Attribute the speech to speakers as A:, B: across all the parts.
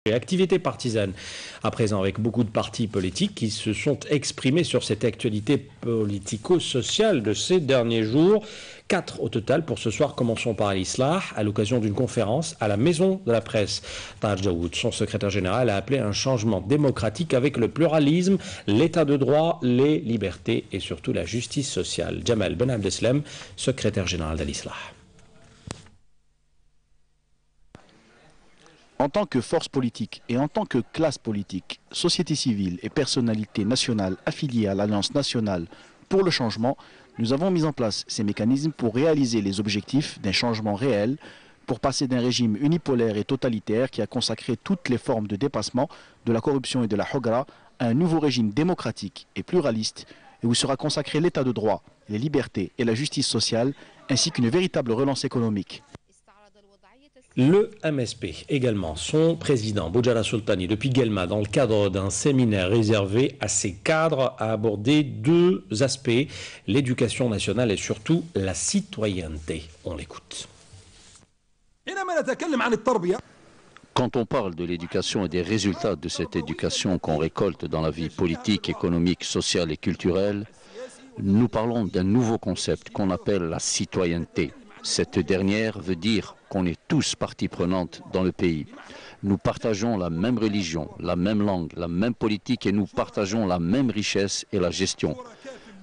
A: Et activités partisanes, à présent avec beaucoup de partis politiques qui se sont exprimés sur cette actualité politico-sociale de ces derniers jours. 4 au total pour ce soir. Commençons par l'Islah, à l'occasion d'une conférence à la Maison de la Presse. Taj Daoud, son secrétaire général, a appelé un changement démocratique avec le pluralisme, l'état de droit, les libertés et surtout la justice sociale. Jamal Ben Abdeslam, secrétaire général de l'Islah.
B: En tant que force politique et en tant que classe politique, société civile et personnalités nationales affiliées à l'Alliance nationale pour le changement, nous avons mis en place ces mécanismes pour réaliser les objectifs d'un changement réel, pour passer d'un régime unipolaire et totalitaire qui a consacré toutes les formes de dépassement, de la corruption et de la hogra, à un nouveau régime démocratique et pluraliste, et où sera consacré l'état de droit, les libertés et la justice sociale, ainsi qu'une véritable relance économique.
A: Le MSP également, son président Bojara Sultani depuis Guelma, dans le cadre d'un séminaire réservé à ses cadres, a abordé 2 aspects, l'éducation nationale et surtout la citoyenneté. On l'écoute.
C: Quand on parle de l'éducation et des résultats de cette éducation qu'on récolte dans la vie politique, économique, sociale et culturelle, nous parlons d'un nouveau concept qu'on appelle la citoyenneté. Cette dernière veut dire qu'on est tous partie prenante dans le pays. Nous partageons la même religion, la même langue, la même politique et nous partageons la même richesse et la gestion.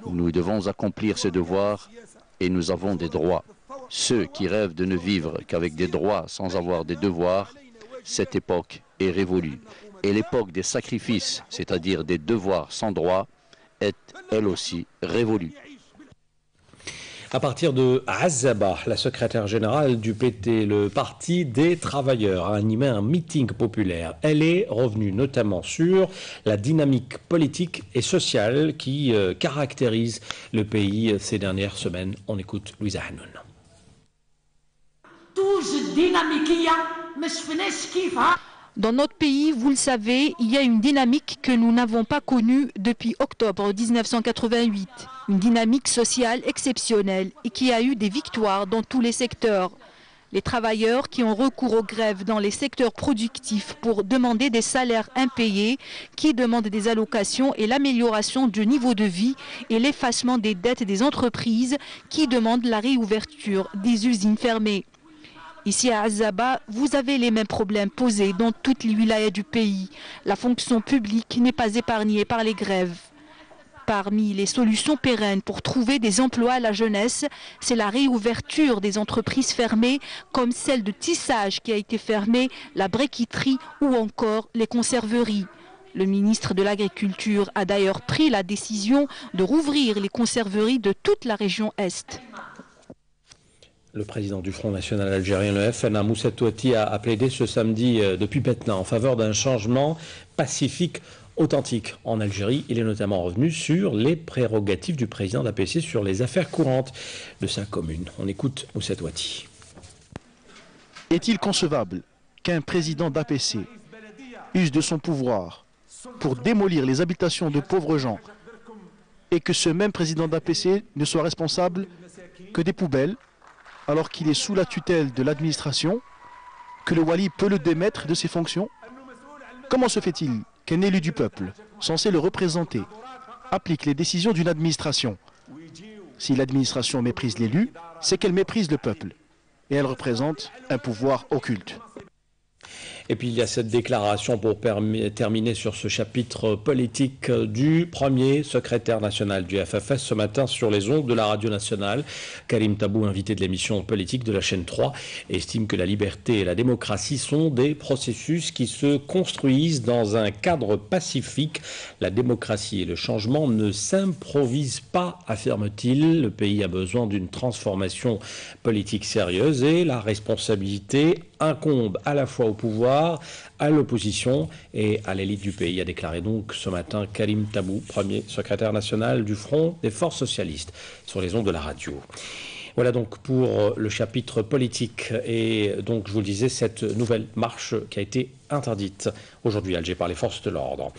C: Nous devons accomplir ces devoirs et nous avons des droits. Ceux qui rêvent de ne vivre qu'avec des droits sans avoir des devoirs, cette époque est révolue. Et l'époque des sacrifices, c'est-à-dire des devoirs sans droits, est elle aussi révolue.
A: À partir de Azaba, la secrétaire générale du PT, le Parti des travailleurs, a animé un meeting populaire. Elle est revenue notamment sur la dynamique politique et sociale qui caractérise le pays ces dernières semaines. On écoute Louisa Hanoun.
D: Dans notre pays, vous le savez, il y a une dynamique que nous n'avons pas connue depuis octobre 1988. Une dynamique sociale exceptionnelle et qui a eu des victoires dans tous les secteurs. Les travailleurs qui ont recours aux grèves dans les secteurs productifs pour demander des salaires impayés, qui demandent des allocations et l'amélioration du niveau de vie et l'effacement des dettes des entreprises, qui demandent la réouverture des usines fermées. Ici à Azaba, vous avez les mêmes problèmes posés dans toutes les wilayas du pays. La fonction publique n'est pas épargnée par les grèves. Parmi les solutions pérennes pour trouver des emplois à la jeunesse, c'est la réouverture des entreprises fermées, comme celle de tissage qui a été fermée, la briqueterie ou encore les conserveries. Le ministre de l'Agriculture a d'ailleurs pris la décision de rouvrir les conserveries de toute la région Est.
A: Le président du Front National Algérien, le FNA, Moussa Touati, a plaidé ce samedi depuis Petna en faveur d'un changement pacifique authentique en Algérie. Il est notamment revenu sur les prérogatives du président d'APC sur les affaires courantes de sa commune. On écoute Moussa Touati.
B: Est-il concevable qu'un président d'APC use de son pouvoir pour démolir les habitations de pauvres gens et que ce même président d'APC ne soit responsable que des poubelles alors qu'il est sous la tutelle de l'administration, que le wali peut le démettre de ses fonctions? Comment se fait-il qu'un élu du peuple, censé le représenter, applique les décisions d'une administration? Si l'administration méprise l'élu, c'est qu'elle méprise le peuple. Et elle représente un pouvoir occulte.
A: Et puis il y a cette déclaration pour terminer sur ce chapitre politique du premier secrétaire national du FFS ce matin sur les ondes de la radio nationale. Karim Tabou, invité de l'émission politique de la chaîne 3, estime que la liberté et la démocratie sont des processus qui se construisent dans un cadre pacifique. La démocratie et le changement ne s'improvisent pas, affirme-t-il. Le pays a besoin d'une transformation politique sérieuse et la responsabilité incombe à la fois au pouvoir, à l'opposition et à l'élite du pays, a déclaré donc ce matin Karim Tabou, premier secrétaire national du Front des Forces Socialistes, sur les ondes de la radio. Voilà donc pour le chapitre politique et donc je vous le disais, cette nouvelle marche qui a été interdite aujourd'hui à Alger par les forces de l'ordre.